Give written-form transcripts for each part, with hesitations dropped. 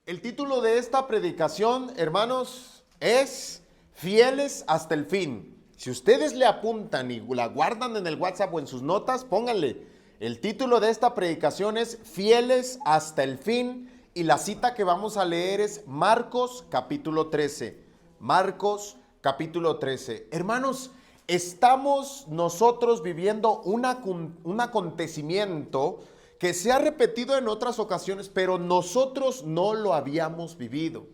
El título de esta predicación, hermanos, es Fieles hasta el fin. Si ustedes le apuntan y la guardan en el WhatsApp o en sus notas, pónganle. El título de esta predicación es Fieles hasta el fin y la cita que vamos a leer es Marcos capítulo 13. Marcos capítulo 13. Hermanos, estamos nosotros viviendo un acontecimiento que se ha repetido en otras ocasiones, pero nosotros no lo habíamos vivido.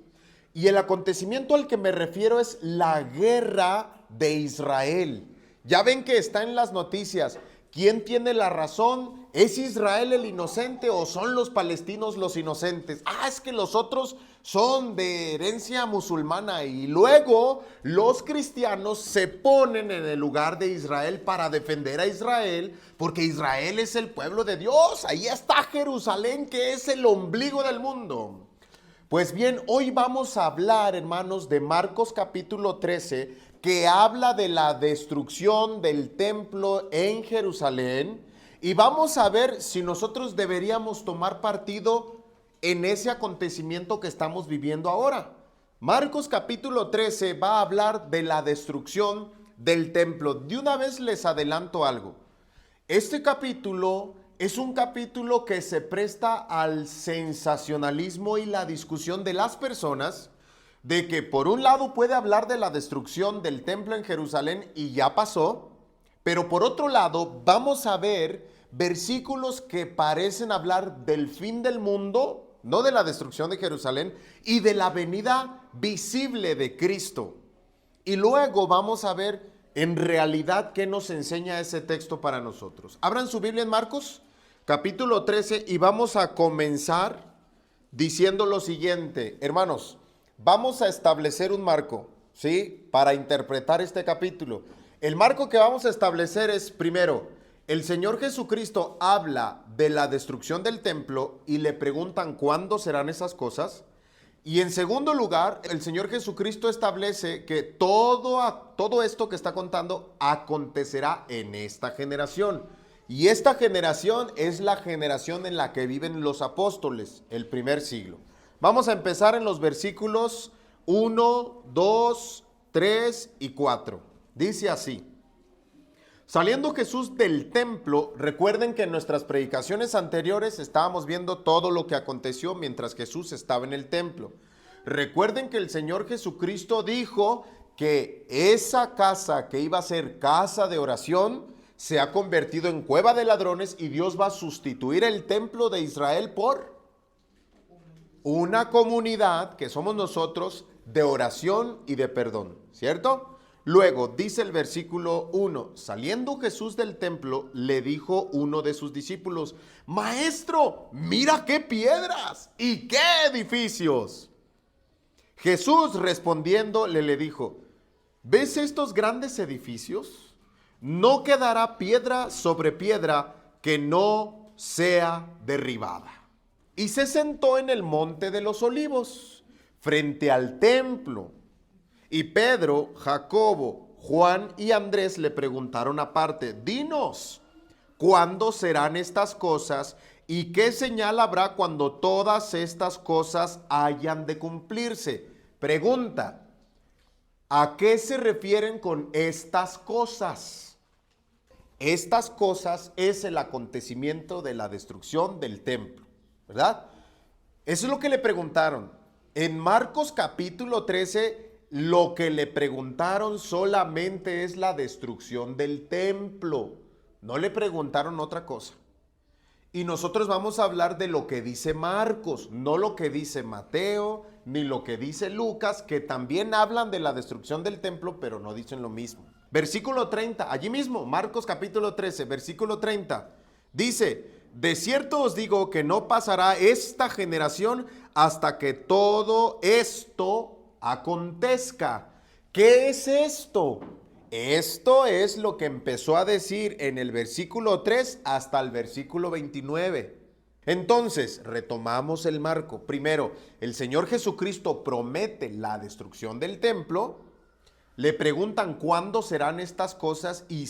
Y el acontecimiento al que me refiero es la guerra de Israel. Ya ven que está en las noticias. ¿Quién tiene la razón? ¿Es Israel el inocente o son los palestinos los inocentes? Es que los otros son de herencia musulmana y luego los cristianos se ponen en el lugar de Israel para defender a Israel porque Israel es el pueblo de Dios. Ahí está Jerusalén, que es el ombligo del mundo. Pues bien, hoy vamos a hablar, hermanos, de Marcos capítulo 13, que habla de la destrucción del templo en Jerusalén, y vamos a ver si nosotros deberíamos tomar partido en ese acontecimiento que estamos viviendo ahora. Marcos capítulo 13 va a hablar de la destrucción del templo. De una vez les adelanto algo. Este capítulo es un capítulo que se presta al sensacionalismo y la discusión de las personas, de que por un lado puede hablar de la destrucción del templo en Jerusalén y ya pasó, pero por otro lado vamos a ver versículos que parecen hablar del fin del mundo, no de la destrucción de Jerusalén, y de la venida visible de Cristo. Y luego vamos a ver en realidad qué nos enseña ese texto para nosotros. Abran su Biblia en Marcos capítulo 13 y vamos a comenzar diciendo lo siguiente. Hermanos, vamos a establecer un marco, ¿sí? Para interpretar este capítulo. El marco que vamos a establecer es, primero, el Señor Jesucristo habla de la destrucción del templo y le preguntan cuándo serán esas cosas. Y en segundo lugar, el Señor Jesucristo establece que todo esto que está contando acontecerá en esta generación. Y esta generación es la generación en la que viven los apóstoles, el primer siglo. Vamos a empezar en los versículos 1, 2, 3 y 4. Dice así: Saliendo Jesús del templo, recuerden que en nuestras predicaciones anteriores estábamos viendo todo lo que aconteció mientras Jesús estaba en el templo. Recuerden que el Señor Jesucristo dijo que esa casa que iba a ser casa de oración se ha convertido en cueva de ladrones y Dios va a sustituir el templo de Israel por una comunidad que somos nosotros de oración y de perdón, ¿cierto? Luego dice el versículo 1, saliendo Jesús del templo, le dijo uno de sus discípulos: Maestro, mira qué piedras y qué edificios. Jesús respondiendo le dijo: ¿ves estos grandes edificios? No quedará piedra sobre piedra que no sea derribada. Y se sentó en el monte de los olivos, frente al templo. Y Pedro, Jacobo, Juan y Andrés le preguntaron aparte: dinos, ¿cuándo serán estas cosas? ¿Y qué señal habrá cuando todas estas cosas hayan de cumplirse? Pregunta: ¿a qué se refieren con estas cosas? Estas cosas es el acontecimiento de la destrucción del templo, ¿verdad? Eso es lo que le preguntaron. En Marcos capítulo 13, lo que le preguntaron solamente es la destrucción del templo. No le preguntaron otra cosa. Y nosotros vamos a hablar de lo que dice Marcos, no lo que dice Mateo, ni lo que dice Lucas, que también hablan de la destrucción del templo, pero no dicen lo mismo. Versículo 30, allí mismo, Marcos capítulo 13, versículo 30, dice: de cierto os digo que no pasará esta generación hasta que todo esto acontezca. ¿Qué es esto? Esto es lo que empezó a decir en el versículo 3 hasta el versículo 29. Entonces, retomamos el marco. Primero, el Señor Jesucristo promete la destrucción del templo. Le preguntan cuándo serán estas cosas y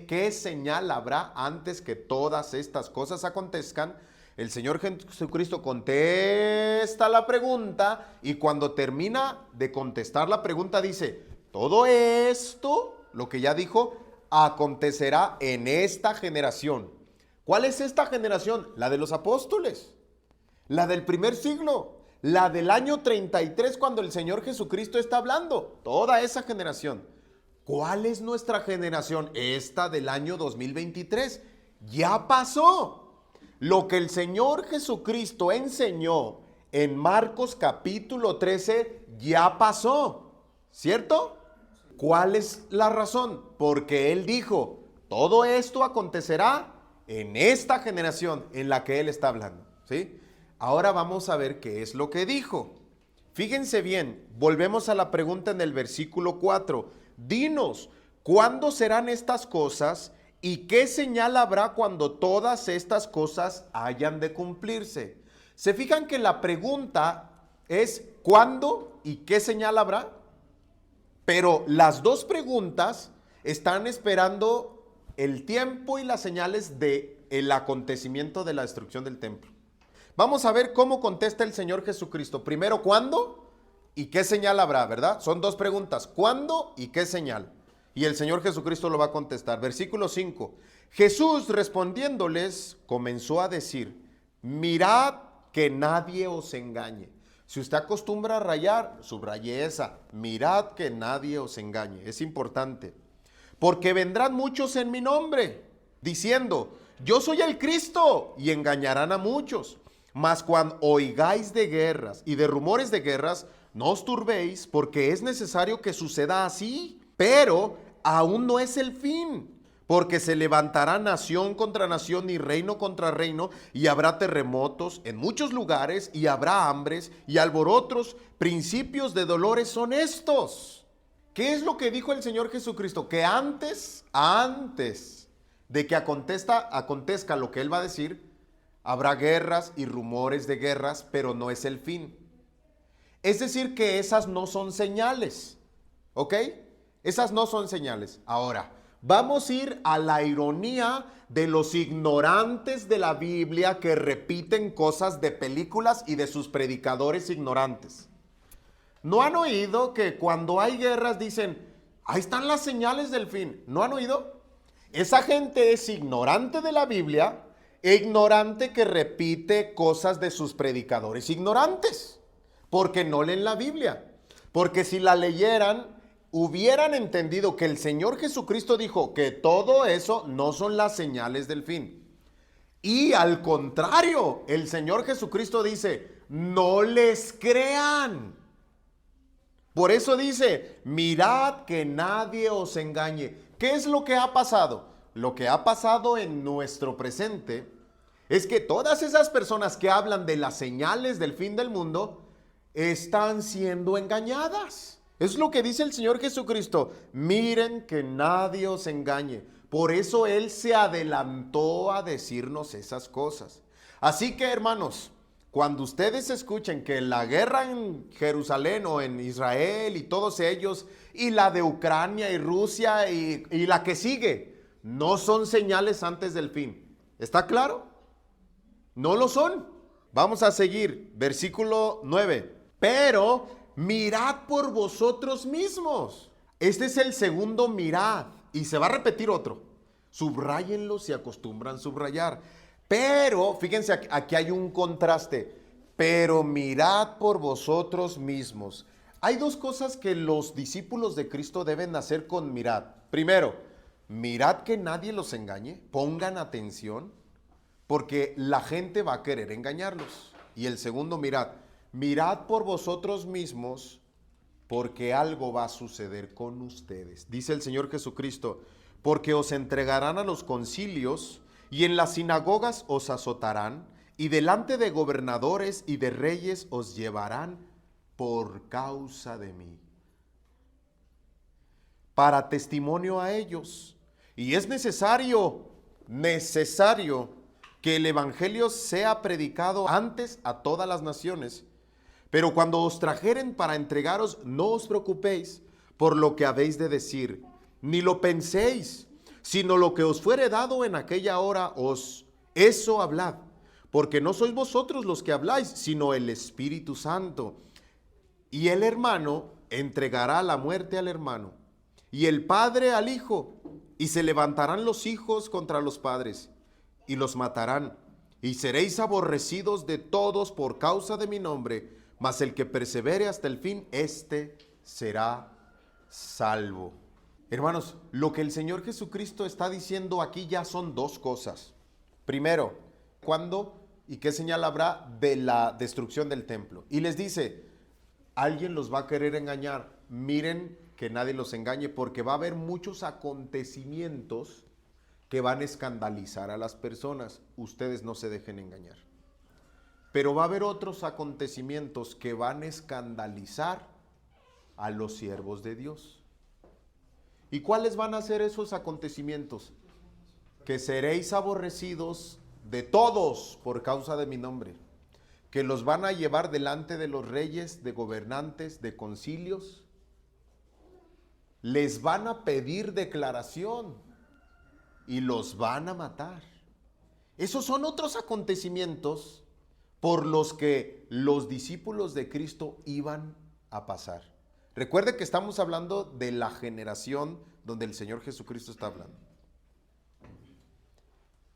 qué señal habrá antes que todas estas cosas acontezcan. El Señor Jesucristo contesta la pregunta y cuando termina de contestar la pregunta dice, todo esto, lo que ya dijo, acontecerá en esta generación. ¿Cuál es esta generación? La de los apóstoles, la del primer siglo, la del año 33 cuando el Señor Jesucristo está hablando, toda esa generación. ¿Cuál es nuestra generación? Esta del año 2023. Ya pasó. Lo que el Señor Jesucristo enseñó en Marcos capítulo 13 ya pasó, ¿cierto? ¿Cuál es la razón? Porque Él dijo, todo esto acontecerá en esta generación en la que Él está hablando, ¿sí? Ahora vamos a ver qué es lo que dijo. Fíjense bien, volvemos a la pregunta en el versículo 4. Dinos, ¿cuándo serán estas cosas y qué señal habrá cuando todas estas cosas hayan de cumplirse? ¿Se fijan que la pregunta es ¿cuándo y qué señal habrá? Pero las dos preguntas están esperando el tiempo y las señales del acontecimiento de la destrucción del templo. Vamos a ver cómo contesta el Señor Jesucristo. Primero, ¿cuándo y qué señal habrá? ¿Verdad? Son dos preguntas. ¿Cuándo y qué señal? Y el Señor Jesucristo lo va a contestar. Versículo 5. Jesús respondiéndoles comenzó a decir, mirad que nadie os engañe. Si usted acostumbra a rayar, subraye esa. Mirad que nadie os engañe. Es importante. Porque vendrán muchos en mi nombre, diciendo, yo soy el Cristo, y engañarán a muchos. Mas cuando oigáis de guerras y de rumores de guerras, no os turbéis, porque es necesario que suceda así. Pero aún no es el fin, porque se levantará nación contra nación y reino contra reino, y habrá terremotos en muchos lugares, y habrá hambres y alborotos. Principios de dolores son estos. ¿Qué es lo que dijo el Señor Jesucristo? Que antes de que acontezca lo que Él va a decir, habrá guerras y rumores de guerras, pero no es el fin. Es decir, que esas no son señales, ¿ok? Esas no son señales. Ahora, vamos a ir a la ironía de los ignorantes de la Biblia que repiten cosas de películas y de sus predicadores ignorantes. ¿No han oído que cuando hay guerras dicen, ahí están las señales del fin? ¿No han oído? Esa gente es ignorante de la Biblia e ignorante que repite cosas de sus predicadores ignorantes, porque no leen la Biblia. Porque si la leyeran, hubieran entendido que el Señor Jesucristo dijo que todo eso no son las señales del fin. Y al contrario, el Señor Jesucristo dice, no les crean. Por eso dice, mirad que nadie os engañe. ¿Qué es lo que ha pasado? Lo que ha pasado en nuestro presente es que todas esas personas que hablan de las señales del fin del mundo están siendo engañadas. Es lo que dice el Señor Jesucristo. Miren que nadie os engañe. Por eso Él se adelantó a decirnos esas cosas. Así que, hermanos, cuando ustedes escuchen que la guerra en Jerusalén o en Israel y todos ellos, y la de Ucrania y Rusia y la que sigue, no son señales antes del fin. ¿Está claro? No lo son. Vamos a seguir. Versículo 9. Pero mirad por vosotros mismos. Este es el segundo mirad. Y se va a repetir otro. Subráyenlo si acostumbran subrayar. Pero, fíjense, aquí hay un contraste. Pero mirad por vosotros mismos. Hay dos cosas que los discípulos de Cristo deben hacer con mirad. Primero, mirad que nadie los engañe. Pongan atención, porque la gente va a querer engañarlos. Y el segundo, mirad por vosotros mismos, porque algo va a suceder con ustedes. Dice el Señor Jesucristo, porque os entregarán a los concilios, y en las sinagogas os azotarán, y delante de gobernadores y de reyes os llevarán por causa de mí, para testimonio a ellos. Y es necesario que el evangelio sea predicado antes a todas las naciones. Pero cuando os trajeren para entregaros, no os preocupéis por lo que habéis de decir, ni lo penséis, sino lo que os fuere dado en aquella hora, eso hablad, porque no sois vosotros los que habláis, sino el Espíritu Santo. Y el hermano entregará la muerte al hermano, y el padre al hijo, y se levantarán los hijos contra los padres, y los matarán, y seréis aborrecidos de todos por causa de mi nombre, mas el que persevere hasta el fin, éste será salvo. Hermanos, lo que el Señor Jesucristo está diciendo aquí ya son dos cosas. Primero, ¿cuándo y qué señal habrá de la destrucción del templo? Y les dice, alguien los va a querer engañar. Miren que nadie los engañe, porque va a haber muchos acontecimientos que van a escandalizar a las personas. Ustedes no se dejen engañar. Pero va a haber otros acontecimientos que van a escandalizar a los siervos de Dios. ¿Y cuáles van a ser esos acontecimientos? Que seréis aborrecidos de todos por causa de mi nombre, que los van a llevar delante de los reyes, de gobernantes, de concilios, les van a pedir declaración y los van a matar. Esos son otros acontecimientos por los que los discípulos de Cristo iban a pasar. Recuerde que estamos hablando de la generación donde el Señor Jesucristo está hablando.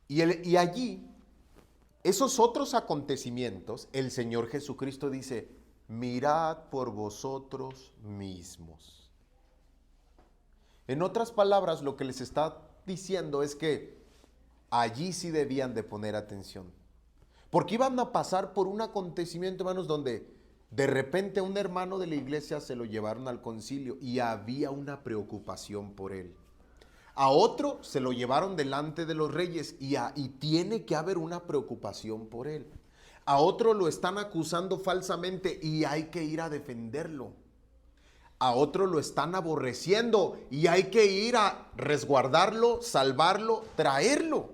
Y allí, esos otros acontecimientos, el Señor Jesucristo dice, mirad por vosotros mismos. En otras palabras, lo que les está diciendo es que allí sí debían de poner atención. Porque iban a pasar por un acontecimiento, hermanos, donde de repente a un hermano de la iglesia se lo llevaron al concilio y había una preocupación por él. A otro se lo llevaron delante de los reyes y tiene que haber una preocupación por él. A otro lo están acusando falsamente y hay que ir a defenderlo. A otro lo están aborreciendo y hay que ir a resguardarlo, salvarlo, traerlo.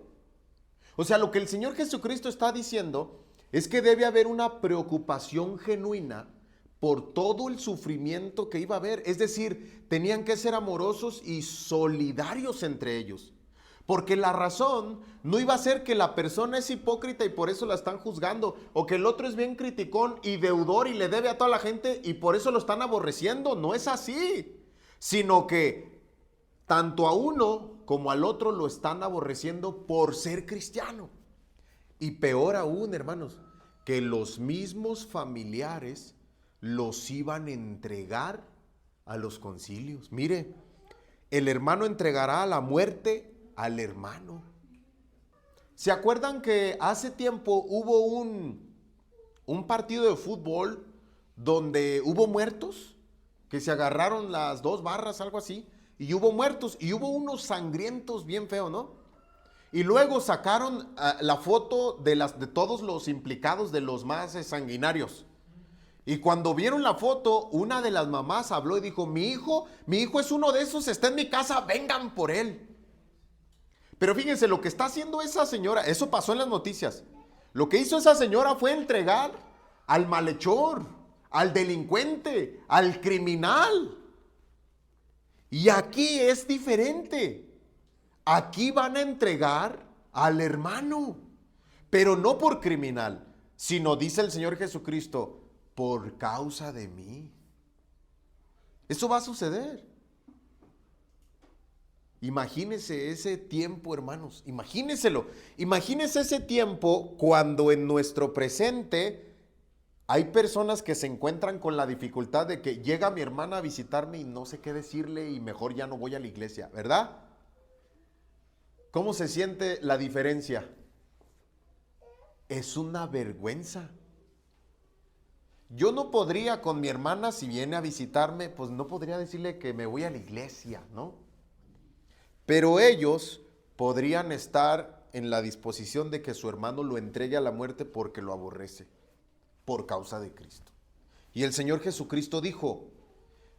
O sea, lo que el Señor Jesucristo está diciendo es que debe haber una preocupación genuina por todo el sufrimiento que iba a haber. Es decir, tenían que ser amorosos y solidarios entre ellos. Porque la razón no iba a ser que la persona es hipócrita y por eso la están juzgando, o que el otro es bien criticón y deudor y le debe a toda la gente y por eso lo están aborreciendo. No es así, sino que tanto a uno como al otro lo están aborreciendo por ser cristiano. Y peor aún, hermanos, que los mismos familiares los iban a entregar a los concilios. Mire, el hermano entregará a la muerte al hermano. ¿Se acuerdan que hace tiempo hubo un partido de fútbol donde hubo muertos? Que se agarraron las dos barras, algo así, y hubo muertos, y hubo unos sangrientos bien feos, ¿no? Y luego sacaron la foto de todos los implicados, de los más sanguinarios. Y cuando vieron la foto, una de las mamás habló y dijo, mi hijo es uno de esos, está en mi casa, vengan por él. Pero fíjense, lo que está haciendo esa señora, eso pasó en las noticias. Lo que hizo esa señora fue entregar al malhechor, al delincuente, al criminal. Y aquí es diferente. Aquí van a entregar al hermano, pero no por criminal, sino, dice el Señor Jesucristo, por causa de mí. Eso va a suceder. Imagínense ese tiempo, hermanos, imagínenselo. Imagínense ese tiempo cuando en nuestro presente hay personas que se encuentran con la dificultad de que llega mi hermana a visitarme y no sé qué decirle y mejor ya no voy a la iglesia, ¿verdad? ¿Cómo se siente la diferencia? Es una vergüenza. Yo no podría con mi hermana, si viene a visitarme, pues no podría decirle que me voy a la iglesia, ¿no? Pero ellos podrían estar en la disposición de que su hermano lo entregue a la muerte porque lo aborrece, por causa de Cristo. Y el Señor Jesucristo dijo,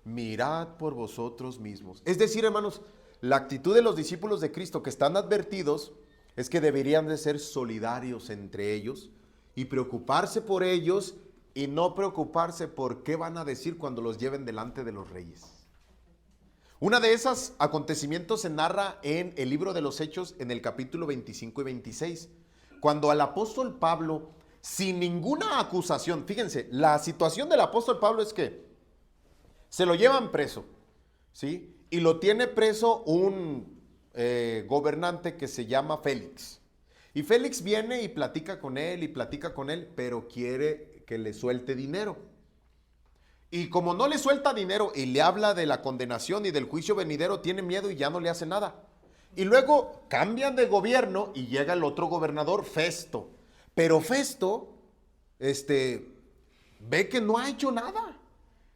mirad por vosotros mismos. Es decir, hermanos, la actitud de los discípulos de Cristo que están advertidos es que deberían de ser solidarios entre ellos y preocuparse por ellos y no preocuparse por qué van a decir cuando los lleven delante de los reyes. Una de esos acontecimientos se narra en el libro de los Hechos en el capítulo 25 y 26, cuando al apóstol Pablo, sin ninguna acusación, fíjense, la situación del apóstol Pablo es que se lo llevan preso, ¿sí? Y lo tiene preso un gobernante que se llama Félix. Y Félix viene y platica con él, pero quiere que le suelte dinero. Y como no le suelta dinero y le habla de la condenación y del juicio venidero, tiene miedo y ya no le hace nada. Y luego cambian de gobierno y llega el otro gobernador, Festo. Pero Festo, ve que no ha hecho nada.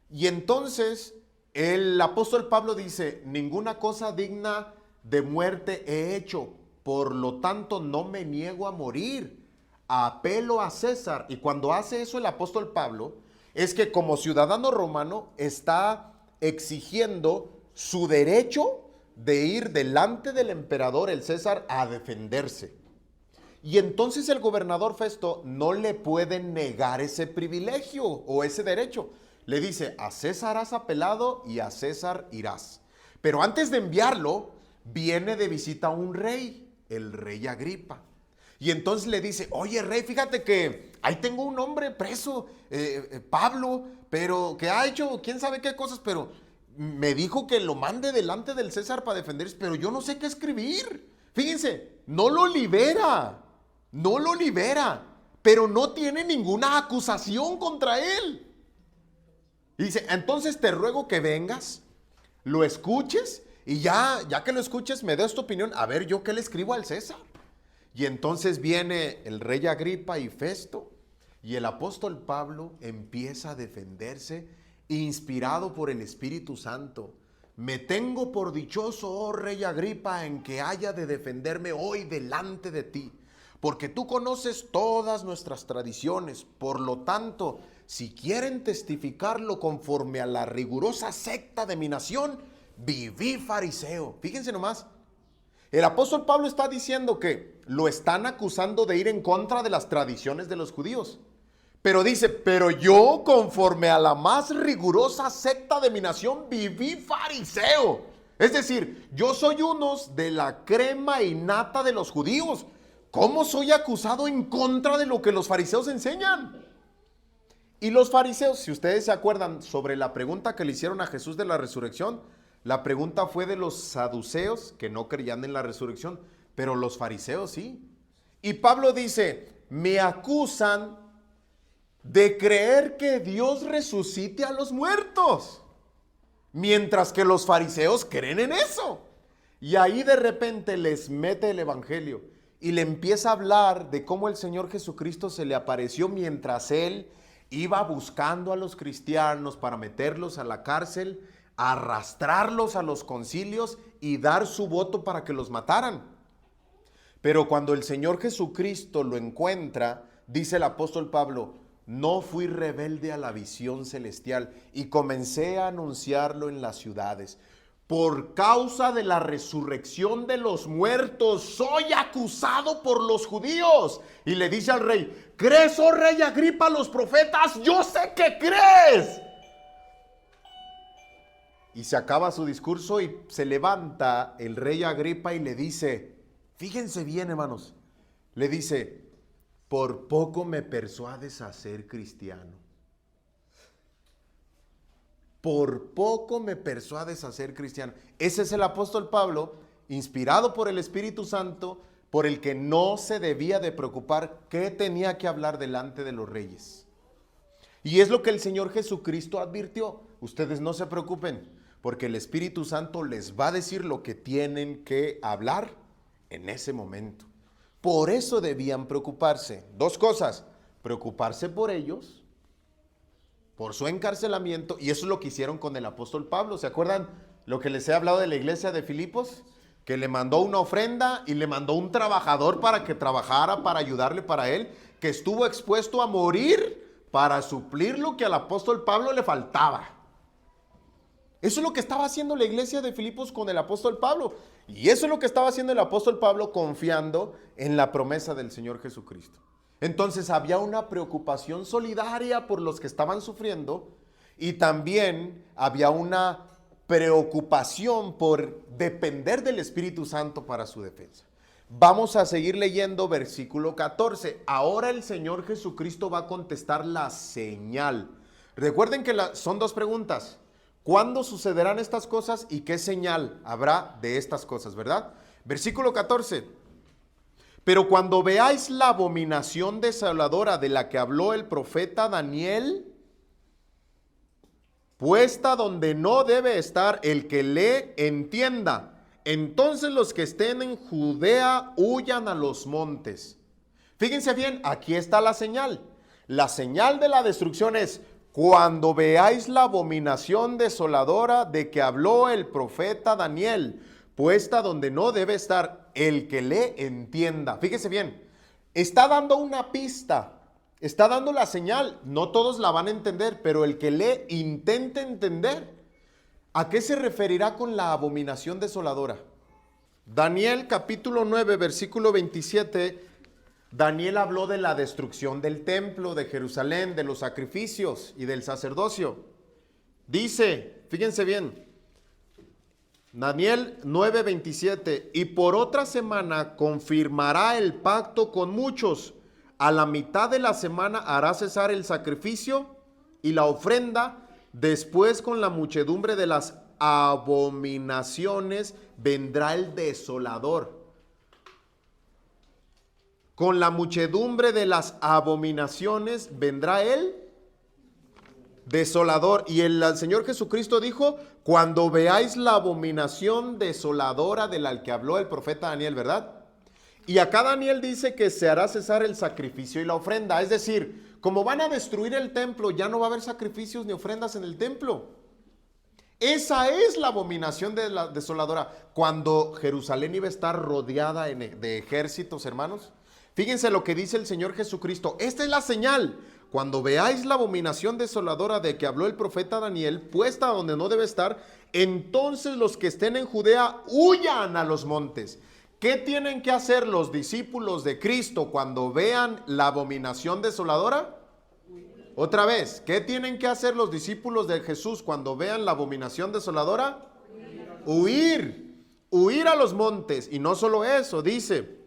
Y entonces el apóstol Pablo dice, ninguna cosa digna de muerte he hecho, por lo tanto no me niego a morir. Apelo a César. Y cuando hace eso el apóstol Pablo, es que como ciudadano romano está exigiendo su derecho de ir delante del emperador, el César, a defenderse. Y entonces el gobernador Festo no le puede negar ese privilegio o ese derecho. Le dice, a César has apelado y a César irás. Pero antes de enviarlo, viene de visita un rey, el rey Agripa. Y entonces le dice, oye rey, fíjate que ahí tengo un hombre preso, Pablo, pero que ha hecho quién sabe qué cosas, pero me dijo que lo mande delante del César para defenderse, pero yo no sé qué escribir. Fíjense, no lo libera, pero no tiene ninguna acusación contra él. Y dice, entonces te ruego que vengas, lo escuches y ya que lo escuches me des tu opinión, a ver yo qué le escribo al César. Y entonces viene el rey Agripa y Festo y el apóstol Pablo empieza a defenderse inspirado por el Espíritu Santo. Me tengo por dichoso, oh rey Agripa, en que haya de defenderme hoy delante de ti, porque tú conoces todas nuestras tradiciones. Por lo tanto, si quieren testificarlo conforme a la rigurosa secta de mi nación, viví fariseo. Fíjense nomás. El apóstol Pablo está diciendo que lo están acusando de ir en contra de las tradiciones de los judíos. Pero dice, pero yo conforme a la más rigurosa secta de mi nación viví fariseo. Es decir, yo soy uno de la crema y nata de los judíos. ¿Cómo soy acusado en contra de lo que los fariseos enseñan? Y los fariseos, si ustedes se acuerdan sobre la pregunta que le hicieron a Jesús de la resurrección, la pregunta fue de los saduceos que no creían en la resurrección, pero los fariseos sí. Y Pablo dice, me acusan de creer que Dios resucite a los muertos, mientras que los fariseos creen en eso. Y ahí de repente les mete el evangelio y le empieza a hablar de cómo el Señor Jesucristo se le apareció mientras él iba buscando a los cristianos para meterlos a la cárcel, arrastrarlos a los concilios y dar su voto para que los mataran. Pero cuando el Señor Jesucristo lo encuentra, dice el apóstol Pablo, no fui rebelde a la visión celestial y comencé a anunciarlo en las ciudades. Por causa de la resurrección de los muertos, soy acusado por los judíos. Y le dice al rey, ¿crees, oh rey Agripa, los profetas? Yo sé que crees. Y se acaba su discurso y se levanta el rey Agripa y le dice, fíjense bien hermanos, le dice, por poco me persuades a ser cristiano. Por poco me persuades a ser cristiano. Ese es el apóstol Pablo, inspirado por el Espíritu Santo, por el que no se debía de preocupar qué tenía que hablar delante de los reyes. Y es lo que el Señor Jesucristo advirtió. Ustedes no se preocupen, porque el Espíritu Santo les va a decir lo que tienen que hablar en ese momento. Por eso debían preocuparse. Dos cosas, preocuparse por ellos, por su encarcelamiento, y eso es lo que hicieron con el apóstol Pablo. ¿Se acuerdan lo que les he hablado de la iglesia de Filipos? Que le mandó una ofrenda y le mandó un trabajador para que trabajara, para ayudarle para él, que estuvo expuesto a morir para suplir lo que al apóstol Pablo le faltaba. Eso es lo que estaba haciendo la iglesia de Filipos con el apóstol Pablo. Y eso es lo que estaba haciendo el apóstol Pablo confiando en la promesa del Señor Jesucristo. Entonces había una preocupación solidaria por los que estaban sufriendo y también había una preocupación por depender del Espíritu Santo para su defensa. Vamos a seguir leyendo versículo 14. Ahora el Señor Jesucristo va a contestar la señal. Recuerden que son dos preguntas. ¿Cuándo sucederán estas cosas y qué señal habrá de estas cosas, verdad? Versículo 14. Pero cuando veáis la abominación desoladora de la que habló el profeta Daniel, puesta donde no debe estar, el que lee entienda. Entonces los que estén en Judea huyan a los montes. Fíjense bien, aquí está la señal. La señal de la destrucción es cuando veáis la abominación desoladora de que habló el profeta Daniel, puesta donde no debe estar, el que lee entienda. Fíjense bien, está dando una pista, está dando la señal. No todos la van a entender, pero el que lee intente entender. ¿A qué se referirá con la abominación desoladora? Daniel capítulo 9, versículo 27, Daniel habló de la destrucción del templo de Jerusalén, de los sacrificios y del sacerdocio. Dice, fíjense bien, Daniel 9, 27, y por otra semana confirmará el pacto con muchos. A la mitad de la semana hará cesar el sacrificio y la ofrenda. Después, con la muchedumbre de las abominaciones, vendrá el desolador. Con la muchedumbre de las abominaciones vendrá el desolador. Y el Señor Jesucristo dijo, cuando veáis la abominación desoladora de la que habló el profeta Daniel, ¿verdad? Y acá Daniel dice que se hará cesar el sacrificio y la ofrenda. Es decir, como van a destruir el templo, ya no va a haber sacrificios ni ofrendas en el templo. Esa es la abominación de la desoladora. Cuando Jerusalén iba a estar rodeada de ejércitos, hermanos. Fíjense lo que dice el Señor Jesucristo. Esta es la señal. Cuando veáis la abominación desoladora de que habló el profeta Daniel, puesta donde no debe estar, entonces los que estén en Judea huyan a los montes. ¿Qué tienen que hacer los discípulos de Cristo cuando vean la abominación desoladora? Otra vez, ¿qué tienen que hacer los discípulos de Jesús cuando vean la abominación desoladora? Huir a los montes. Y no solo eso, dice,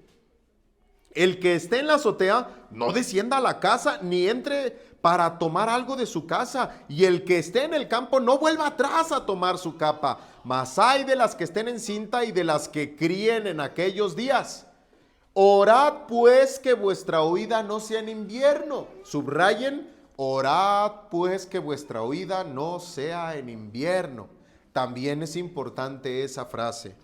el que esté en la azotea no descienda a la casa ni entre para tomar algo de su casa, y el que esté en el campo no vuelva atrás a tomar su capa. Mas hay de las que estén en cinta y de las que críen en aquellos días. Orad pues que vuestra huida no sea en invierno. Subrayen, orad pues que vuestra huida no sea en invierno. También es importante esa frase.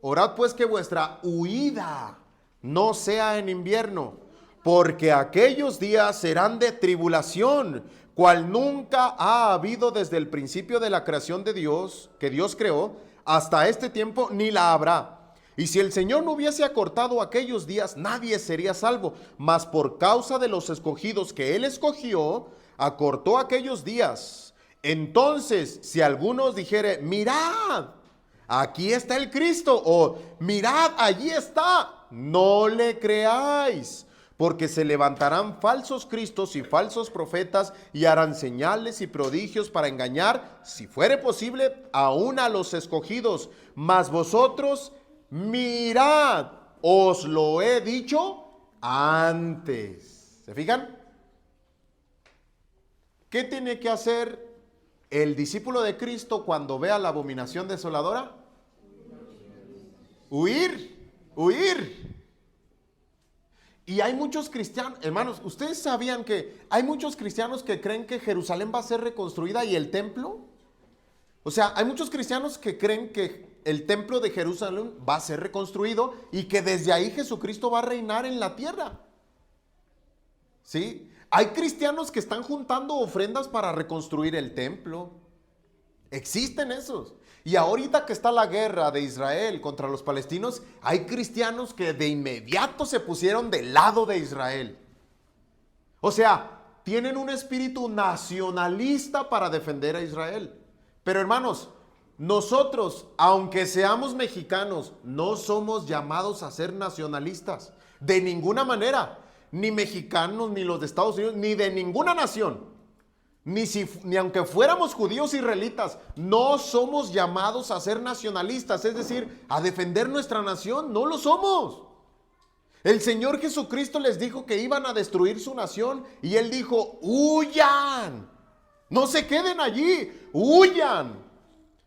Orad pues que vuestra huida no sea en invierno, porque aquellos días serán de tribulación, cual nunca ha habido desde el principio de la creación de Dios, que Dios creó, hasta este tiempo, ni la habrá. Y si el Señor no hubiese acortado aquellos días, nadie sería salvo. Mas por causa de los escogidos que Él escogió, acortó aquellos días. Entonces, si algunos dijere, mirad, aquí está el Cristo, o mirad, allí está, no le creáis. Porque se levantarán falsos cristos y falsos profetas y harán señales y prodigios para engañar, si fuere posible, aún a los escogidos. Mas vosotros mirad, os lo he dicho antes. ¿Se fijan? ¿Qué tiene que hacer el discípulo de Cristo cuando vea la abominación desoladora? Huir. Y hay muchos cristianos, hermanos, ¿ustedes sabían que hay muchos cristianos que creen que Jerusalén va a ser reconstruida y el templo? O sea, hay muchos cristianos que creen que el templo de Jerusalén va a ser reconstruido y que desde ahí Jesucristo va a reinar en la tierra. ¿Sí? Hay cristianos que están juntando ofrendas para reconstruir el templo. Existen esos. Y ahorita que está la guerra de Israel contra los palestinos, hay cristianos que de inmediato se pusieron del lado de Israel. O sea, tienen un espíritu nacionalista para defender a Israel. Pero hermanos, nosotros, aunque seamos mexicanos, no somos llamados a ser nacionalistas. De ninguna manera. Ni mexicanos, ni los de Estados Unidos, ni de ninguna nación. Ni aunque fuéramos judíos israelitas, no somos llamados a ser nacionalistas, es decir, a defender nuestra nación, no lo somos. El Señor Jesucristo les dijo que iban a destruir su nación y Él dijo, huyan, no se queden allí, huyan.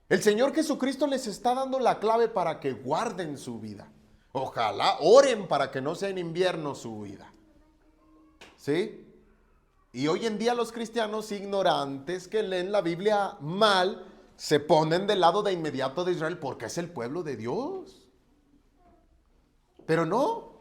El Señor Jesucristo les está dando la clave para que guarden su vida. Ojalá oren para que no sea en invierno su vida. ¿Sí? Y hoy en día los cristianos ignorantes que leen la Biblia mal se ponen del lado de inmediato de Israel porque es el pueblo de Dios. Pero no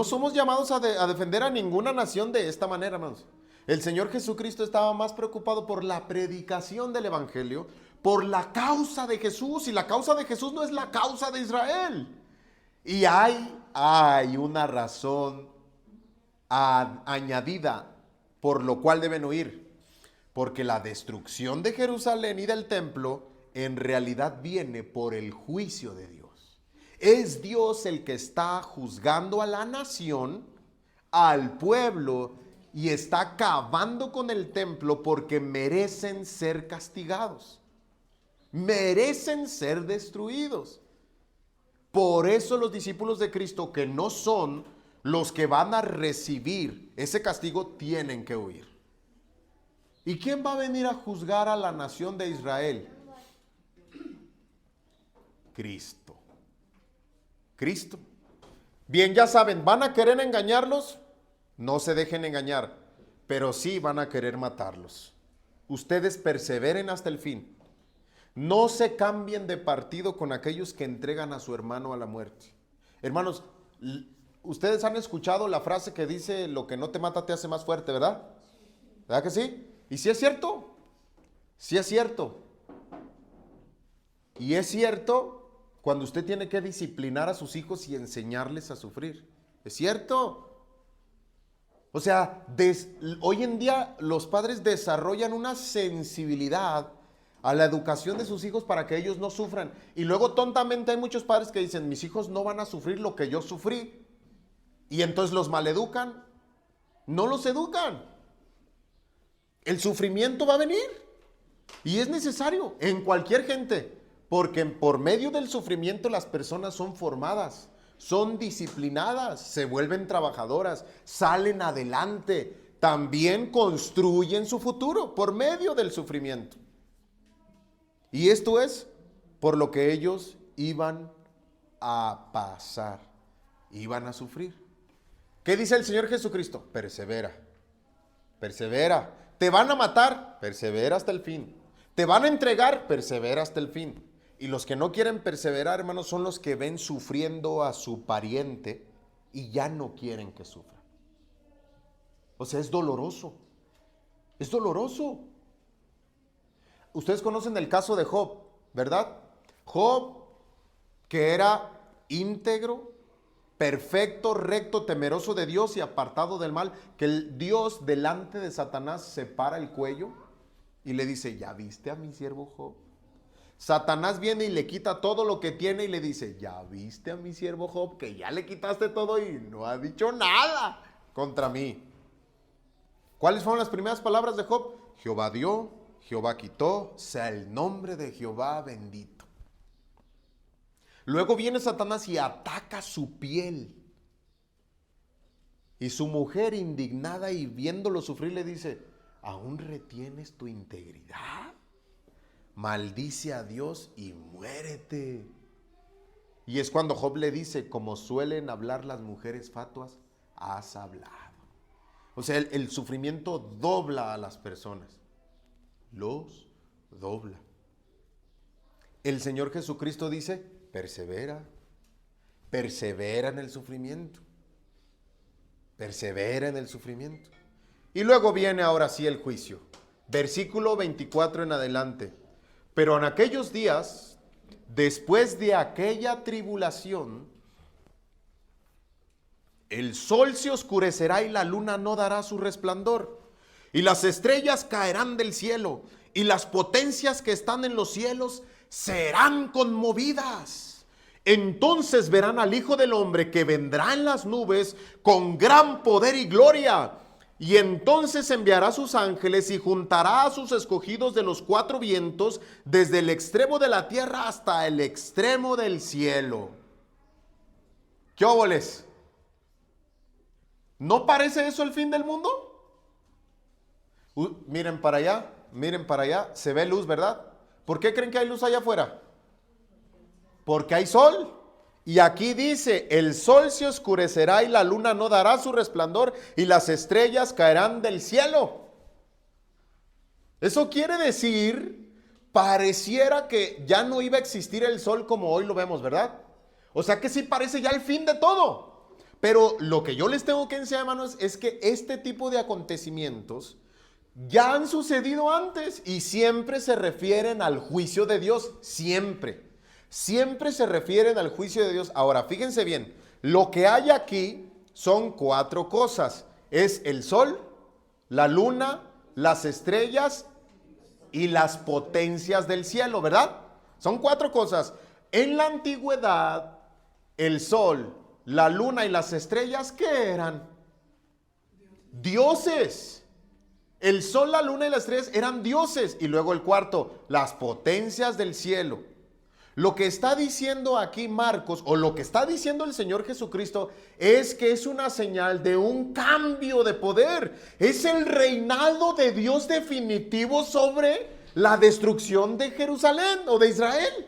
somos llamados a defender a ninguna nación de esta manera, hermanos. El Señor Jesucristo estaba más preocupado por la predicación del Evangelio, por la causa de Jesús, y la causa de Jesús no es la causa de Israel. Y hay una razón añadida por lo cual deben huir, porque la destrucción de Jerusalén y del templo en realidad viene por el juicio de Dios. Es Dios el que está juzgando a la nación, al pueblo, y está acabando con el templo porque merecen ser castigados, merecen ser destruidos. Por eso los discípulos de Cristo, que no son los que van a recibir ese castigo, tienen que huir. ¿Y quién va a venir a juzgar a la nación de Israel? Cristo. Cristo. Bien, ya saben, ¿van a querer engañarlos? No se dejen engañar, pero sí van a querer matarlos. Ustedes perseveren hasta el fin. No se cambien de partido con aquellos que entregan a su hermano a la muerte. Hermanos, ustedes han escuchado la frase que dice, lo que no te mata te hace más fuerte, ¿verdad? ¿Verdad que sí? ¿Y si es cierto? Sí es cierto. Y es cierto cuando usted tiene que disciplinar a sus hijos y enseñarles a sufrir. ¿Es cierto? O sea, hoy en día los padres desarrollan una sensibilidad a la educación de sus hijos para que ellos no sufran. Y luego tontamente hay muchos padres que dicen, mis hijos no van a sufrir lo que yo sufrí. Y entonces los maleducan. No los educan. El sufrimiento va a venir. Y es necesario en cualquier gente. Porque por medio del sufrimiento las personas son formadas, son disciplinadas, se vuelven trabajadoras, salen adelante, también construyen su futuro por medio del sufrimiento. Y esto es por lo que ellos iban a pasar, iban a sufrir. ¿Qué dice el Señor Jesucristo? Persevera, persevera. ¿Te van a matar? Persevera hasta el fin. ¿Te van a entregar? Persevera hasta el fin. Y los que no quieren perseverar, hermanos, son los que ven sufriendo a su pariente y ya no quieren que sufra. O sea, es doloroso. Es doloroso. Ustedes conocen el caso de Job, ¿verdad? Job, que era íntegro, perfecto, recto, temeroso de Dios y apartado del mal, que el Dios delante de Satanás se para el cuello y le dice, ¿ya viste a mi siervo Job? Satanás viene y le quita todo lo que tiene y le dice, ¿ya viste a mi siervo Job? Que ya le quitaste todo y no ha dicho nada contra mí. ¿Cuáles fueron las primeras palabras de Job? Jehová dio, Jehová quitó, sea el nombre de Jehová bendito. Luego viene Satanás y ataca su piel. Y su mujer, indignada y viéndolo sufrir, le dice, ¿aún retienes tu integridad? Maldice a Dios y muérete. Y es cuando Job le dice, como suelen hablar las mujeres fatuas, has hablado. O sea, el sufrimiento dobla a las personas. Los dobla. El Señor Jesucristo dice, persevera. Persevera en el sufrimiento. Persevera en el sufrimiento. Y luego viene ahora sí el juicio. Versículo 24 en adelante. Pero en aquellos días, después de aquella tribulación, el sol se oscurecerá y la luna no dará su resplandor, y las estrellas caerán del cielo, y las potencias que están en los cielos serán conmovidas. Entonces verán al Hijo del Hombre que vendrá en las nubes con gran poder y gloria. Y entonces enviará sus ángeles y juntará a sus escogidos de los cuatro vientos, desde el extremo de la tierra hasta el extremo del cielo. ¿Qué óboles? ¿No parece eso el fin del mundo? Miren para allá, se ve luz, ¿verdad? ¿Por qué creen que hay luz allá afuera? Porque hay sol. Y aquí dice, el sol se oscurecerá y la luna no dará su resplandor y las estrellas caerán del cielo. Eso quiere decir, pareciera que ya no iba a existir el sol como hoy lo vemos, ¿verdad? O sea que sí parece ya el fin de todo. Pero lo que yo les tengo que enseñar, hermanos, es que este tipo de acontecimientos ya han sucedido antes y siempre se refieren al juicio de Dios, siempre. Siempre se refieren al juicio de Dios. Ahora, fíjense bien, lo que hay aquí son 4 cosas. Es el sol, la luna, las estrellas y las potencias del cielo, ¿verdad? Son 4 cosas. En la antigüedad, el sol, la luna y las estrellas, ¿qué eran? Dioses. El sol, la luna y las estrellas eran dioses. Y luego el cuarto, las potencias del cielo. Lo que está diciendo aquí Marcos, o lo que está diciendo el Señor Jesucristo, es que es una señal de un cambio de poder. Es el reinado de Dios definitivo sobre la destrucción de Jerusalén o de Israel.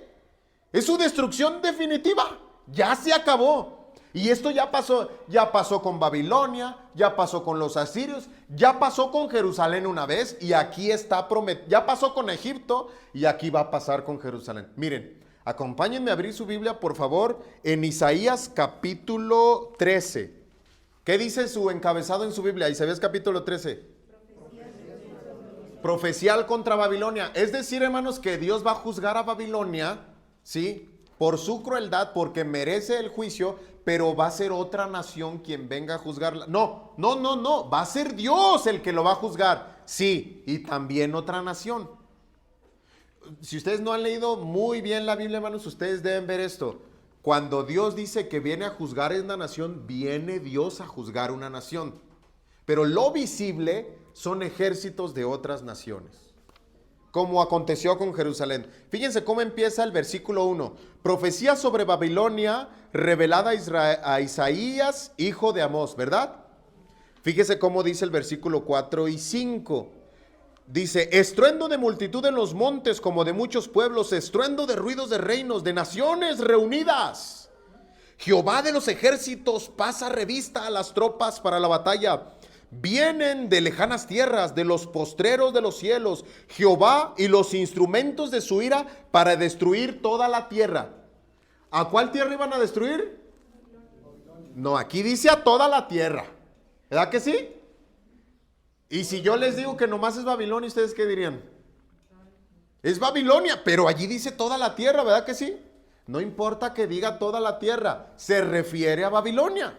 Es su destrucción definitiva. Ya se acabó. Y esto ya pasó con Babilonia, ya pasó con los asirios, ya pasó con Jerusalén una vez y aquí está prometido, ya pasó con Egipto y aquí va a pasar con Jerusalén. Miren, acompáñenme a abrir su Biblia, por favor, en Isaías capítulo 13. ¿Qué dice su encabezado en su Biblia? Isaías capítulo 13. Profecía contra Babilonia. Es decir, hermanos, que Dios va a juzgar a Babilonia, ¿sí? Por su crueldad, porque merece el juicio, pero va a ser otra nación quien venga a juzgarla. No, va a ser Dios el que lo va a juzgar. Sí, y también otra nación. Si ustedes no han leído muy bien la Biblia, hermanos, ustedes deben ver esto. Cuando Dios dice que viene a juzgar a una nación, viene Dios a juzgar una nación. Pero lo visible son ejércitos de otras naciones, como aconteció con Jerusalén. Fíjense cómo empieza el versículo 1. Profecía sobre Babilonia revelada a Isaías, hijo de Amós, ¿verdad? Fíjese cómo dice el versículo 4 y 5. Dice, estruendo de multitud en los montes como de muchos pueblos, estruendo de ruidos de reinos, de naciones reunidas. Jehová de los ejércitos pasa revista a las tropas para la batalla. Vienen de lejanas tierras, de los postreros de los cielos, Jehová y los instrumentos de su ira para destruir toda la tierra. ¿A cuál tierra iban a destruir? No, aquí dice a toda la tierra. ¿Verdad que sí? Y si yo les digo que nomás es Babilonia, ¿ustedes qué dirían? Es Babilonia, pero allí dice toda la tierra, ¿verdad que sí? No importa que diga toda la tierra, se refiere a Babilonia.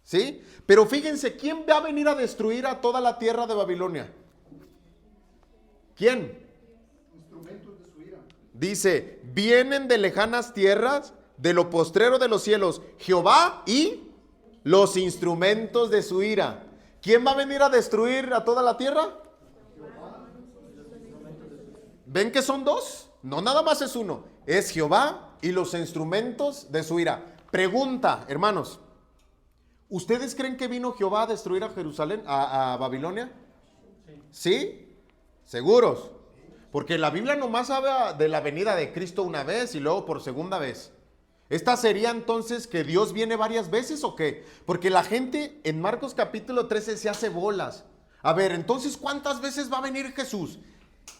¿Sí? Pero fíjense, ¿quién va a venir a destruir a toda la tierra de Babilonia? ¿Quién? Instrumentos de su ira. Dice, vienen de lejanas tierras, de lo postrero de los cielos, Jehová y los instrumentos de su ira. ¿Quién va a venir a destruir a toda la tierra? ¿Ven que son 2? No, nada más es uno. Es Jehová y los instrumentos de su ira. Pregunta, hermanos. ¿Ustedes creen que vino Jehová a destruir a Jerusalén, a Babilonia? ¿Sí? ¿Seguros? Porque la Biblia nomás habla de la venida de Cristo una vez y luego por segunda vez. ¿Esta sería entonces que Dios viene varias veces o qué? Porque la gente en Marcos capítulo 13 se hace bolas. A ver, entonces, ¿cuántas veces va a venir Jesús?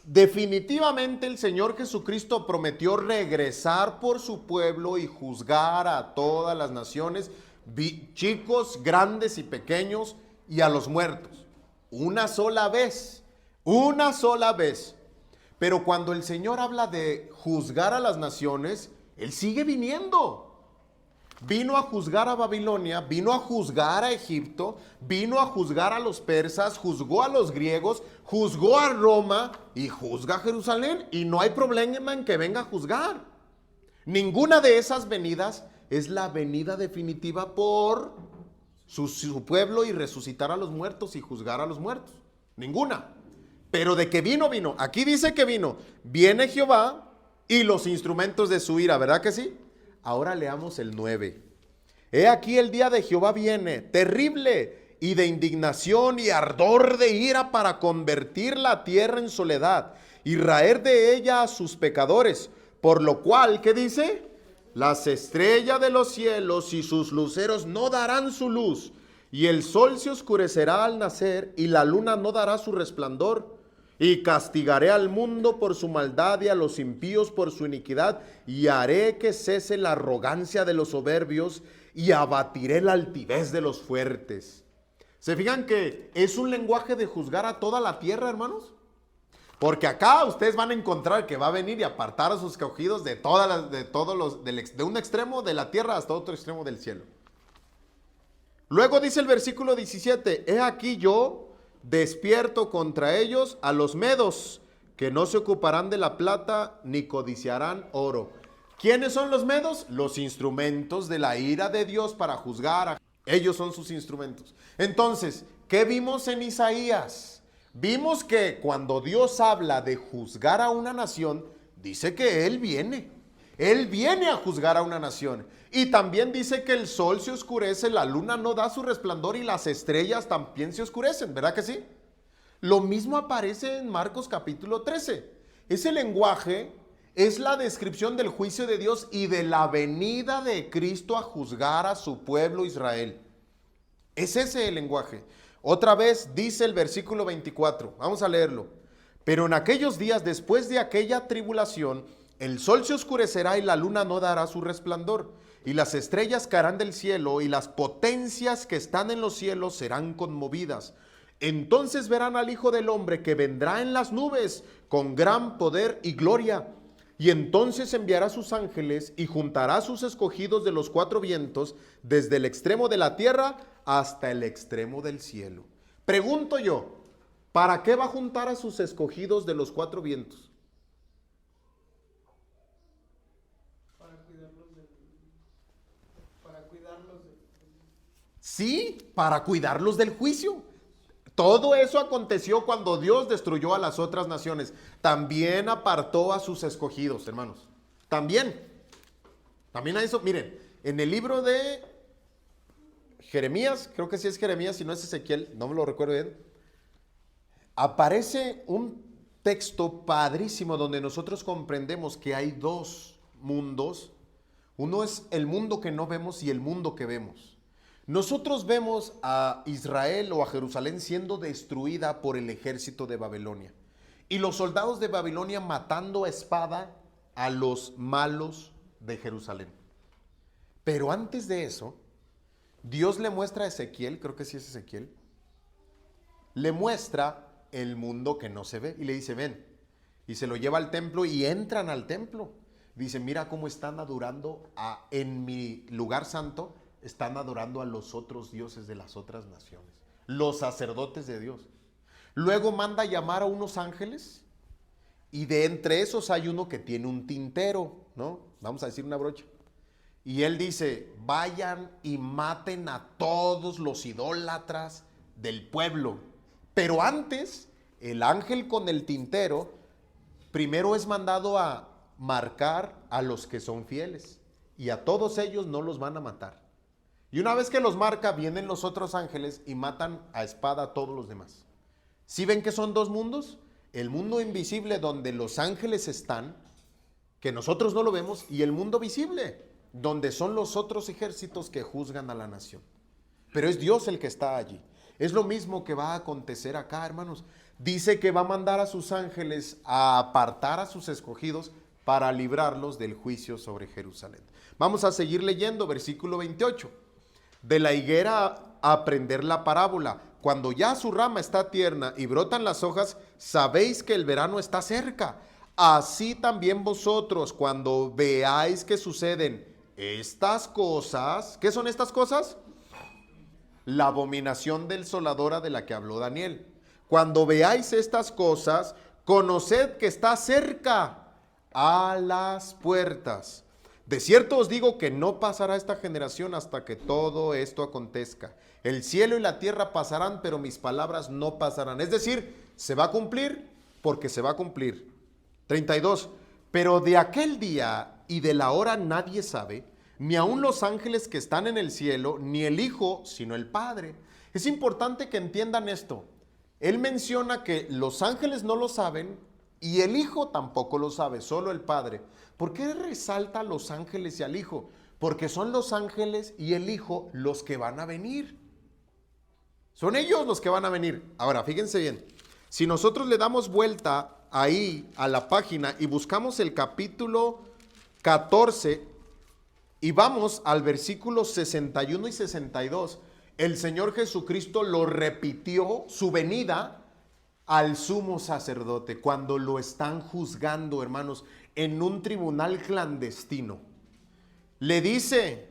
Definitivamente el Señor Jesucristo prometió regresar por su pueblo y juzgar a todas las naciones, chicos, grandes y pequeños, y a los muertos. Una sola vez. Pero cuando el Señor habla de juzgar a las naciones, Él sigue viniendo. Vino a juzgar a Babilonia, vino a juzgar a Egipto, vino a juzgar a los persas, juzgó a los griegos, juzgó a Roma y juzga a Jerusalén. Y no hay problema en que venga a juzgar. Ninguna de esas venidas es la venida definitiva por su pueblo y resucitar a los muertos y juzgar a los muertos. Ninguna. Pero de que vino. Aquí dice que vino. Viene Jehová y los instrumentos de su ira, ¿verdad que sí? Ahora leamos el 9. He aquí el día de Jehová viene, terrible, y de indignación y ardor de ira para convertir la tierra en soledad y raer de ella a sus pecadores. Por lo cual, ¿qué dice? Las estrellas de los cielos y sus luceros no darán su luz, y el sol se oscurecerá al nacer, y la luna no dará su resplandor. Y castigaré al mundo por su maldad y a los impíos por su iniquidad, y haré que cese la arrogancia de los soberbios, y abatiré la altivez de los fuertes. ¿Se fijan que es un lenguaje de juzgar a toda la tierra, hermanos? Porque acá ustedes van a encontrar que va a venir y apartar a sus escogidos de de un extremo de la tierra hasta otro extremo del cielo. Luego dice el versículo 17, he aquí yo despierto contra ellos a los medos, que no se ocuparán de la plata ni codiciarán oro. ¿Quiénes son los medos? Los instrumentos de la ira de Dios para juzgar. Ellos son sus instrumentos. Entonces, ¿qué vimos en Isaías? Vimos que cuando Dios habla de juzgar a una nación, dice que Él viene. Él viene a juzgar a una nación. Y también dice que el sol se oscurece, la luna no da su resplandor y las estrellas también se oscurecen, ¿verdad que sí? Lo mismo aparece en Marcos capítulo 13. Ese lenguaje es la descripción del juicio de Dios y de la venida de Cristo a juzgar a su pueblo Israel. Es ese el lenguaje. Otra vez dice el versículo 24, vamos a leerlo. Pero en aquellos días, después de aquella tribulación, el sol se oscurecerá y la luna no dará su resplandor, y las estrellas caerán del cielo, y las potencias que están en los cielos serán conmovidas. Entonces verán al Hijo del Hombre que vendrá en las nubes con gran poder y gloria. Y entonces enviará sus ángeles y juntará a sus escogidos de los cuatro vientos, desde el extremo de la tierra hasta el extremo del cielo. Pregunto yo, ¿para qué va a juntar a sus escogidos de los cuatro vientos? Sí, para cuidarlos del juicio. Todo eso aconteció cuando Dios destruyó a las otras naciones. También apartó a sus escogidos, hermanos. También a eso, miren, en el libro de Jeremías, creo que sí es Jeremías, si no es Ezequiel, no me lo recuerdo bien, aparece un texto padrísimo donde nosotros comprendemos que hay dos mundos. Uno es el mundo que no vemos y el mundo que vemos. Nosotros vemos a Israel o a Jerusalén siendo destruida por el ejército de Babilonia. Y los soldados de Babilonia matando a espada a los malos de Jerusalén. Pero antes de eso, Dios le muestra a Ezequiel, creo que sí es Ezequiel, le muestra el mundo que no se ve y le dice, ven. Y se lo lleva al templo y entran al templo. Dice, mira cómo están adorando en mi lugar santo. Están adorando a los otros dioses de las otras naciones, los sacerdotes de Dios. Luego manda llamar a unos ángeles y de entre esos hay uno que tiene un tintero, ¿no? Vamos a decir una brocha. Y él dice, vayan y maten a todos los idólatras del pueblo. Pero antes, el ángel con el tintero, primero es mandado a marcar a los que son fieles. Y a todos ellos no los van a matar. Y una vez que los marca, vienen los otros ángeles y matan a espada a todos los demás. ¿Sí ven que son dos mundos? El mundo invisible donde los ángeles están, que nosotros no lo vemos, y el mundo visible, donde son los otros ejércitos que juzgan a la nación. Pero es Dios el que está allí. Es lo mismo que va a acontecer acá, hermanos. Dice que va a mandar a sus ángeles a apartar a sus escogidos para librarlos del juicio sobre Jerusalén. Vamos a seguir leyendo, versículo 28. De la higuera aprender la parábola. Cuando ya su rama está tierna y brotan las hojas, sabéis que el verano está cerca. Así también vosotros, cuando veáis que suceden estas cosas, ¿qué son estas cosas? La abominación desoladora de la que habló Daniel. Cuando veáis estas cosas, conoced que está cerca a las puertas. De cierto os digo que no pasará esta generación hasta que todo esto acontezca. El cielo y la tierra pasarán, pero mis palabras no pasarán. Es decir, se va a cumplir porque se va a cumplir. 32. Pero de aquel día y de la hora nadie sabe, ni aun los ángeles que están en el cielo, ni el Hijo, sino el Padre. Es importante que entiendan esto. Él menciona que los ángeles no lo saben y el Hijo tampoco lo sabe, solo el Padre. ¿Por qué resalta a los ángeles y al Hijo? Porque son los ángeles y el Hijo los que van a venir. Son ellos los que van a venir. Ahora, fíjense bien. Si nosotros le damos vuelta ahí a la página y buscamos el capítulo 14 y vamos al versículo 61 y 62, el Señor Jesucristo lo repitió, su venida, al sumo sacerdote, cuando lo están juzgando, hermanos, en un tribunal clandestino. Le dice,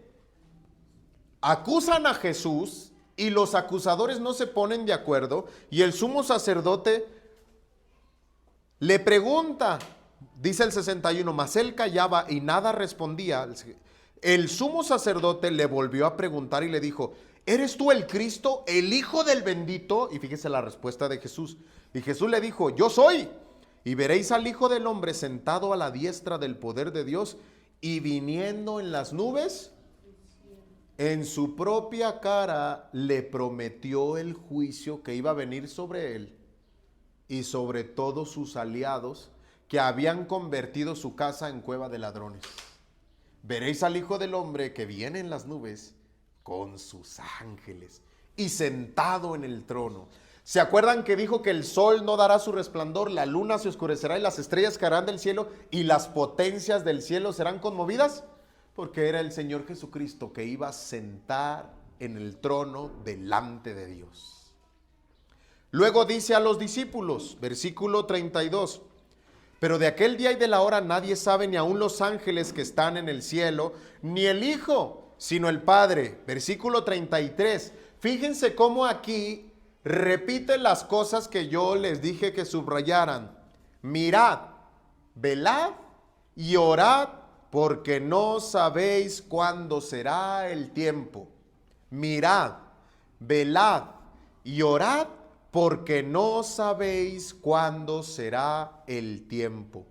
acusan a Jesús y los acusadores no se ponen de acuerdo y el sumo sacerdote le pregunta, dice el 61, mas él callaba y nada respondía. El sumo sacerdote le volvió a preguntar y le dijo, ¿eres tú el Cristo, el Hijo del bendito? Y fíjese la respuesta de Jesús. Y Jesús le dijo, yo soy. Y veréis al Hijo del Hombre sentado a la diestra del poder de Dios y viniendo en las nubes. En su propia cara le prometió el juicio que iba a venir sobre él y sobre todos sus aliados que habían convertido su casa en cueva de ladrones. Veréis al Hijo del Hombre que viene en las nubes con sus ángeles y sentado en el trono. ¿Se acuerdan que dijo que el sol no dará su resplandor, la luna se oscurecerá y las estrellas caerán del cielo y las potencias del cielo serán conmovidas? Porque era el Señor Jesucristo que iba a sentar en el trono delante de Dios. Luego dice a los discípulos, versículo 32, pero de aquel día y de la hora nadie sabe, ni aun los ángeles que están en el cielo, ni el Hijo, sino el Padre. Versículo 33, fíjense cómo aquí repite las cosas que yo les dije que subrayaran. Mirad, velad y orad, porque no sabéis cuándo será el tiempo. Mirad, velad y orad, porque no sabéis cuándo será el tiempo.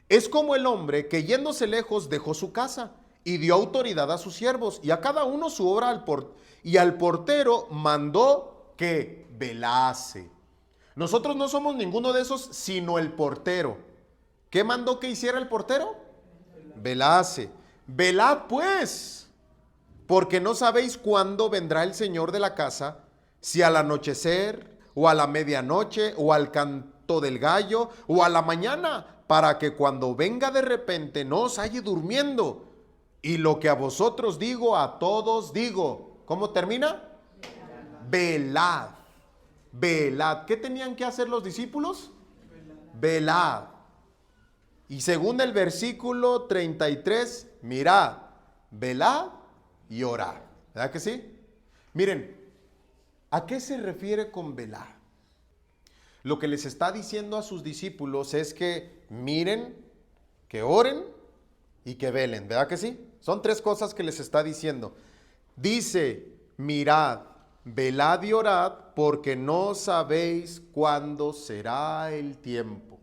Es como el hombre que yéndose lejos dejó su casa y dio autoridad a sus siervos y a cada uno su obra y al portero mandó que velase. Nosotros no somos ninguno de esos, sino el portero. ¿Qué mandó que hiciera el portero? Velase. Velad pues, porque no sabéis cuándo vendrá el Señor de la casa, si al anochecer, o a la medianoche, o al canto del gallo, o a la mañana, para que cuando venga de repente no os halle durmiendo. Y lo que a vosotros digo, a todos digo. ¿Cómo termina? Velad. Velad. ¿Qué tenían que hacer los discípulos? Velad. Y según el versículo 33, mirad, velad y orad. ¿Verdad que sí? Miren, ¿a qué se refiere con velar? Lo que les está diciendo a sus discípulos es que miren, que oren y que velen. ¿Verdad que sí? Son tres cosas que les está diciendo. Dice, mirad, velad y orad, porque no sabéis cuándo será el tiempo.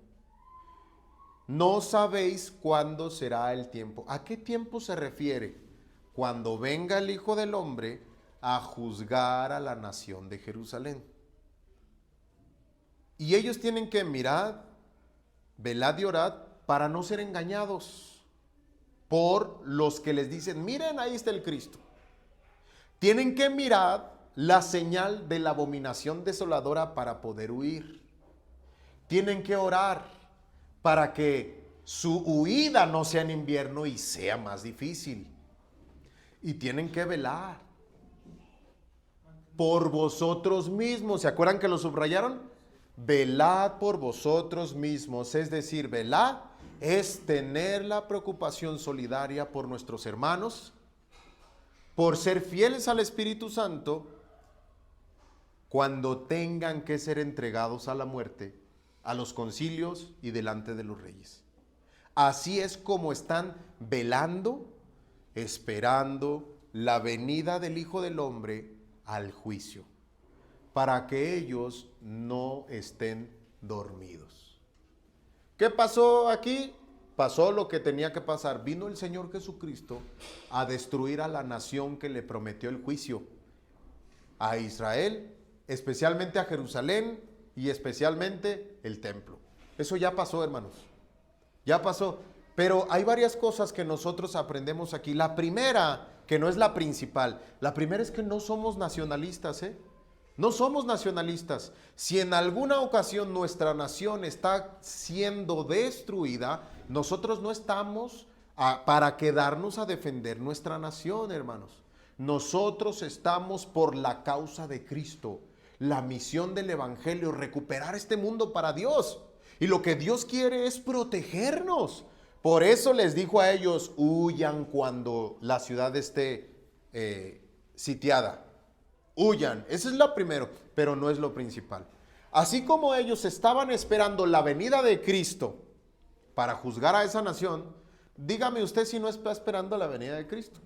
No sabéis cuándo será el tiempo. ¿A qué tiempo se refiere? Cuando venga el Hijo del Hombre a juzgar a la nación de Jerusalén. Y ellos tienen que mirar, velad y orad, para no ser engañados por los que les dicen, miren, ahí está el Cristo. Tienen que mirar la señal de la abominación desoladora para poder huir. Tienen que orar para que su huida no sea en invierno y sea más difícil. Y tienen que velar por vosotros mismos. ¿Se acuerdan que lo subrayaron? Velad por vosotros mismos. Es decir, velad es tener la preocupación solidaria por nuestros hermanos, por ser fieles al Espíritu Santo cuando tengan que ser entregados a la muerte, a los concilios y delante de los reyes. Así es como están velando, esperando la venida del Hijo del Hombre al juicio, para que ellos no estén dormidos. ¿Qué pasó aquí? pasó lo que tenía que pasar. Vino el Señor Jesucristo a destruir a la nación que le prometió el juicio. A Israel, especialmente a Jerusalén y especialmente el templo. Eso ya pasó, hermanos. Ya pasó. Pero hay varias cosas que nosotros aprendemos aquí. La primera, que no es la principal, la primera es que no somos nacionalistas, ¿eh? No somos nacionalistas. Si en alguna ocasión nuestra nación está siendo destruida, nosotros no estamos para quedarnos a defender nuestra nación, hermanos. Nosotros estamos por la causa de Cristo, la misión del Evangelio, recuperar este mundo para Dios. Y lo que Dios quiere es protegernos. Por eso les dijo a ellos, huyan cuando la ciudad esté sitiada. Huyan, eso es lo primero, pero no es lo principal. Así como ellos estaban esperando la venida de Cristo para juzgar a esa nación, dígame usted si no está esperando la venida de Cristo.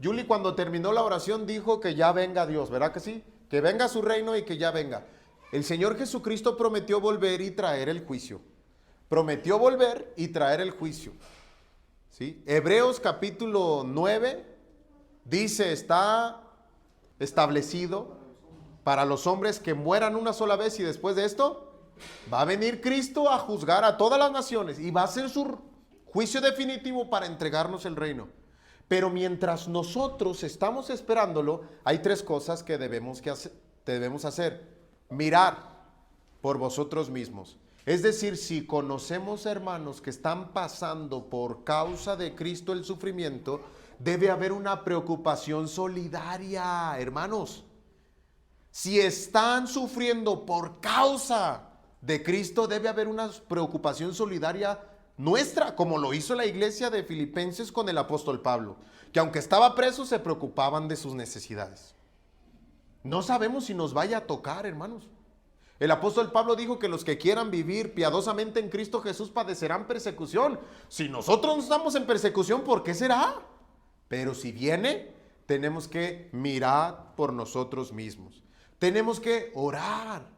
Julie, cuando terminó la oración, dijo que ya venga Dios, ¿verdad que sí? Que venga su reino y que ya venga. El Señor Jesucristo prometió volver y traer el juicio. Prometió volver y traer el juicio. ¿Sí? Hebreos capítulo 9 dice, está establecido para los hombres que mueran una sola vez y después de esto va a venir Cristo a juzgar a todas las naciones y va a ser su juicio definitivo para entregarnos el reino. Pero mientras nosotros estamos esperándolo, hay tres cosas que debemos hacer. Mirar por vosotros mismos. Es decir, si conocemos hermanos que están pasando por causa de Cristo el sufrimiento, debe haber una preocupación solidaria, hermanos. Si están sufriendo por causa de Cristo, debe haber una preocupación solidaria nuestra, como lo hizo la iglesia de Filipenses con el apóstol Pablo, que aunque estaba preso, se preocupaban de sus necesidades. No sabemos si nos vaya a tocar, hermanos. El apóstol Pablo dijo que los que quieran vivir piadosamente en Cristo Jesús padecerán persecución. Si nosotros no estamos en persecución, ¿por qué será? Pero si viene, tenemos que mirar por nosotros mismos. Tenemos que orar.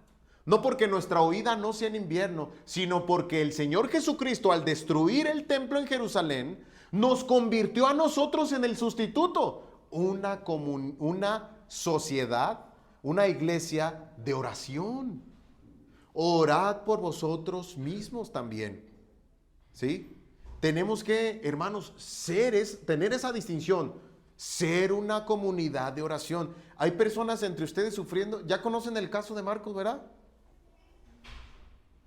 No porque nuestra huida no sea en invierno, sino porque el Señor Jesucristo, al destruir el templo en Jerusalén, nos convirtió a nosotros en el sustituto. Una sociedad, una iglesia de oración. Orad por vosotros mismos también. ¿Sí? Tenemos que, hermanos, tener esa distinción, ser una comunidad de oración. Hay personas entre ustedes sufriendo, ya conocen el caso de Marcos, ¿verdad?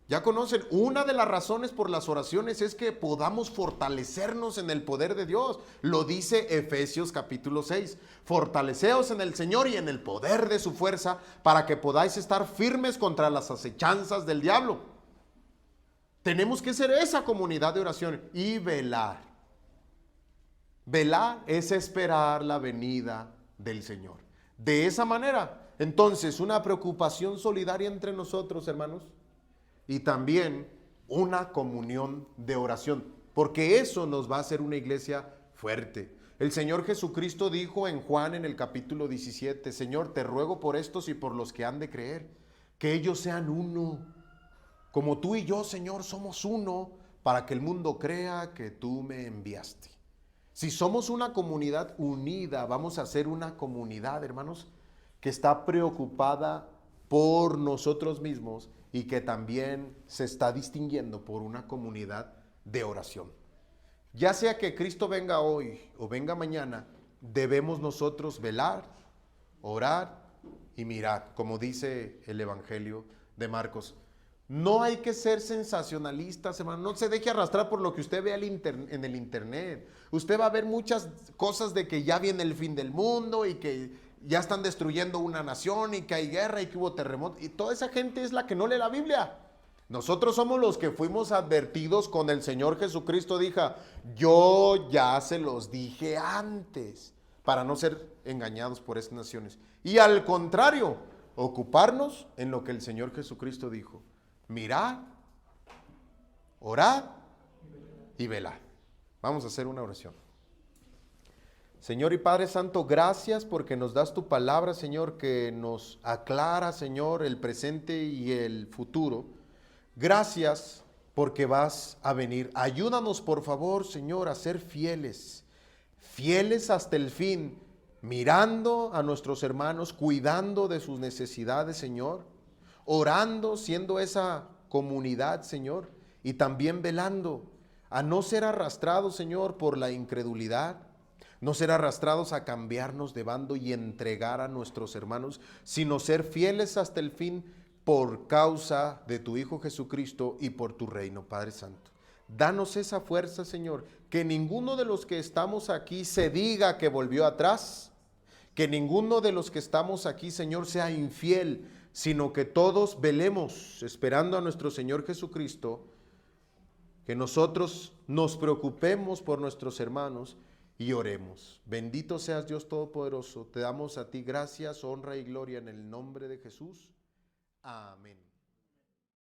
Ya conocen, una de las razones por las oraciones es que podamos fortalecernos en el poder de Dios. Lo dice Efesios capítulo 6. Fortaleceos en el Señor y en el poder de su fuerza para que podáis estar firmes contra las acechanzas del diablo. Tenemos que ser esa comunidad de oración y velar. Velar es esperar la venida del Señor. De esa manera, entonces, una preocupación solidaria entre nosotros, hermanos, y también una comunión de oración, porque eso nos va a hacer una iglesia fuerte. El Señor Jesucristo dijo en Juan en el capítulo 17, Señor, te ruego por estos y por los que han de creer, que ellos sean uno, como tú y yo, Señor, somos uno, para que el mundo crea que tú me enviaste. Si somos una comunidad unida, vamos a ser una comunidad, hermanos, que está preocupada por nosotros mismos y que también se está distinguiendo por una comunidad de oración. Ya sea que Cristo venga hoy o venga mañana, debemos nosotros velar, orar y mirar, como dice el Evangelio de Marcos. No hay que ser sensacionalistas, hermano. No se deje arrastrar por lo que usted ve en el internet. Usted va a ver muchas cosas de que ya viene el fin del mundo y que ya están destruyendo una nación y que hay guerra y que hubo terremoto. Y toda esa gente es la que no lee la Biblia. Nosotros somos los que fuimos advertidos con el Señor Jesucristo. Dijo, yo ya se los dije antes, para no ser engañados por esas naciones. Y al contrario, ocuparnos en lo que el Señor Jesucristo dijo. Mirad, orad y velad. Vamos a hacer una oración. Señor y Padre Santo, gracias porque nos das tu palabra, Señor, que nos aclara, Señor, el presente y el futuro. Gracias porque vas a venir. Ayúdanos, por favor, Señor, a ser fieles, fieles hasta el fin, mirando a nuestros hermanos, cuidando de sus necesidades, Señor, orando, siendo esa comunidad, Señor, y también velando a no ser arrastrados, Señor, por la incredulidad, no ser arrastrados a cambiarnos de bando y entregar a nuestros hermanos, sino ser fieles hasta el fin por causa de tu Hijo Jesucristo y por tu reino, Padre Santo. Danos esa fuerza, Señor, que ninguno de los que estamos aquí se diga que volvió atrás, que ninguno de los que estamos aquí, Señor, sea infiel, sino que todos velemos esperando a nuestro Señor Jesucristo, que nosotros nos preocupemos por nuestros hermanos y oremos. Bendito seas, Dios Todopoderoso. Te damos a ti gracias, honra y gloria en el nombre de Jesús. Amén.